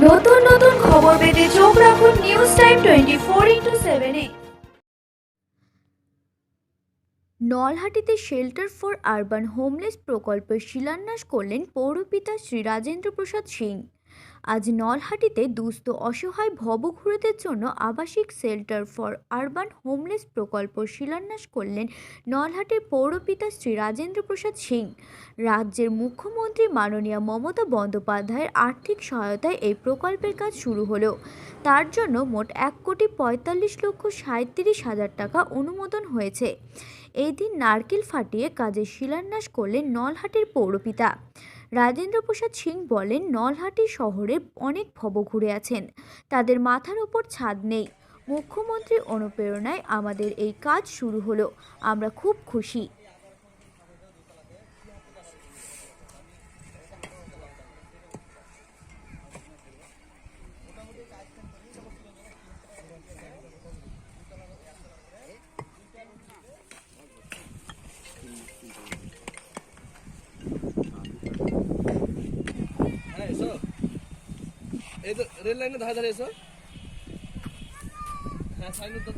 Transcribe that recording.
নতুন নতুন খবর পেতে চোখ রাখুন নিউজ টাইম 24x7-এ। নলহাটিতে শেল্টার ফর আরবান হোমলেস প্রকল্পের শিলান্যাস করলেন পৌরপিতা শ্রী রাজেন্দ্র প্রসাদ সিং। আজ নলহাটিতে দুস্থ অসহায় ভবঘুরেদের জন্য আবাসিক শেল্টার ফর আরবান হোমলেস প্রকল্প শিলান্যাস করলেন নলহাটির পৌরপিতা শ্রী রাজেন্দ্র প্রসাদ সিং। রাজ্যের মুখ্যমন্ত্রী মাননীয় মমতা বন্দ্যোপাধ্যায়ের আর্থিক সহায়তায় এই প্রকল্পের কাজ শুরু হলো। তার জন্য মোট 1,45,37,000 টাকা অনুমোদন হয়েছে। এই দিন নারকেল ফাটিয়ে কাজের শিলান্যাস করলেন নলহাটির পৌরপিতা। রাজেন্দ্র প্রসাদ সিং বলেন, নলহাটি শহরে অনেক ভবঘুরে আছেন, তাদের মাথার ওপর ছাদ নেই। মুখ্যমন্ত্রীর অনুপ্রেরণায় আমাদের এই কাজ শুরু হলো, আমরা খুব খুশি। এই তো রেল লাইনে ধারে ধারে এসো। হ্যাঁ সাইন তো